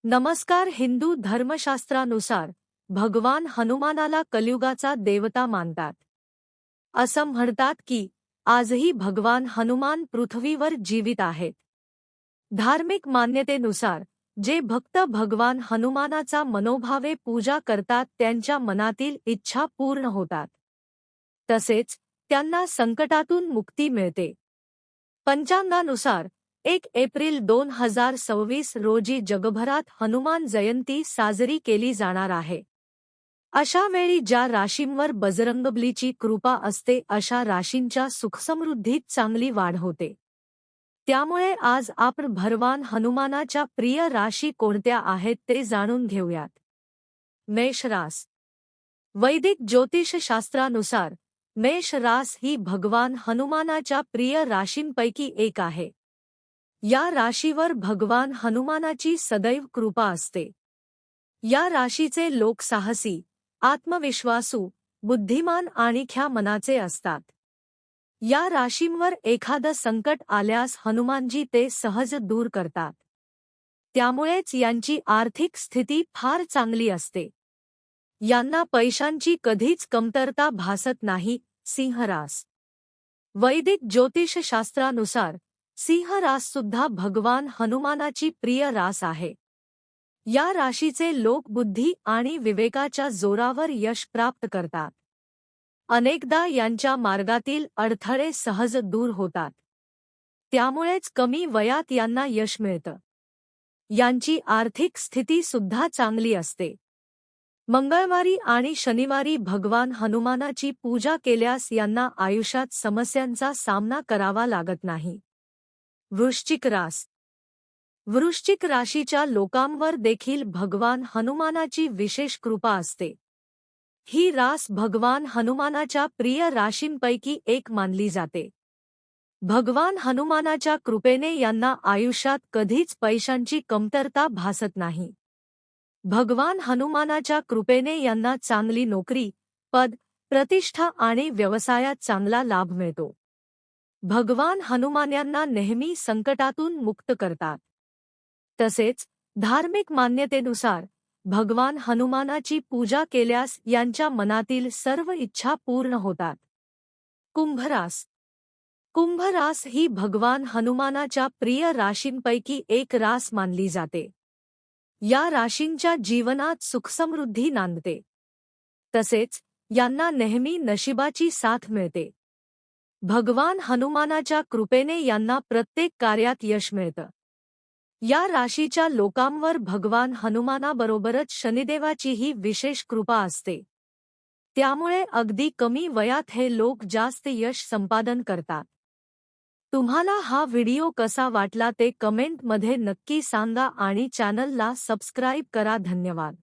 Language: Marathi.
नमस्कार. हिंदू धर्मशास्त्रानुसार भगवान हनुमानाला कलियुगाचा देवता मानतात. असं म्हणतात की आजही भगवान हनुमान पृथ्वीवर जीवित आहेत. धार्मिक मान्यतेनुसार जे भक्त भगवान हनुमानाचा मनोभावे पूजा करतात त्यांच्या मनातील इच्छा पूर्ण होतात. तसेच त्यांना संकटातून मुक्ती मिळते. पंचांगानुसार 1 एप्रिल 2026 रोजी जगभरात हनुमान जयंती साजरी केली जाणार आहे. अशा वेळी ज्या राशींवर बजरंगबलीची कृपा असते अशा राशींच्या सुखसमृद्धीत चांगली वाढ होते. त्यामुळे आज आपण भगवान हनुमानाच्या प्रिय राशी कोणत्या आहेत ते जाणून घेऊयात. मेष रास. वैदिक ज्योतिषशास्त्रानुसार मेष रास ही भगवान हनुमानाच्या प्रिय राशींपैकी एक आहे. या राशीवर भगवान हनुमानाची सदैव कृपा असते. या राशीचे लोक साहसी, आत्मविश्वासू, बुद्धिमान आणि ख्या मनाचे असतात. या राशींवर एखादं संकट आल्यास हनुमानजी ते सहज दूर करतात. त्यामुळेच यांची आर्थिक स्थिती फार चांगली असते. यांना पैशांची कधीच कमतरता भासत नाही. सिंह रास. वैदिक ज्योतिषशास्त्रानुसार सिंह रास सुद्धा भगवान हनुमानाची प्रिय रास आहे. या राशीचे लोक बुद्धी आणि विवेकाच्या जोरावर यश प्राप्त करतात. अनेकदा यांच्या मार्गातील अडथळे सहज दूर होतात. त्यामुळेच कमी वयात यांना यश मिळतं. यांची आर्थिक स्थिती सुद्धा चांगली असते. मंगळवारी आणि शनिवारी भगवान हनुमानाची पूजा केल्यास यांना आयुष्यात समस्यांचा सामना करावा लागत नाही. वृश्चिक रास. वृश्चिक राशीच्या लोकांवर देखील भगवान हनुमानाची विशेष कृपा असते. ही रास भगवान हनुमानाच्या प्रिय राशींपैकी एक मानली जाते. भगवान हनुमानाच्या कृपेने यांना आयुष्यात कधीच पैशांची कमतरता भासत नाही. भगवान हनुमानाच्या कृपेने यांना चांगली नोकरी, पद, प्रतिष्ठा आणि व्यवसायात चांगला लाभ मिळतो. भगवान हनुमान यांना नेहमी संकटातून मुक्त करतात. तसेच धार्मिक मान्यतेनुसार भगवान हनुमानाची पूजा केल्यास यांच्या मनातील सर्व इच्छा पूर्ण होतात. कुंभ रास. कुंभ रास ही भगवान हनुमानाच्या प्रिय राशींपैकी एक रास मानली जाते. या राशींच्या जीवनात सुखसमृद्धी नांदते. तसेच यांना नेहमी नशिबाची साथ मिळते. भगवान हनुमानाच्या कृपेने यांना प्रत्येक कार्यात यश मिळतं. या राशीच्या लोकांवर भगवान हनुमानाबरोबरच शनिदेवाचीही विशेष कृपा असते. त्यामुळे अगदी कमी वयात हे लोक जास्त यश संपादन करतात. तुम्हाला हा व्हिडिओ कसा वाटला ते कमेंटमध्ये नक्की सांगा आणि चॅनलला सबस्क्राईब करा. धन्यवाद.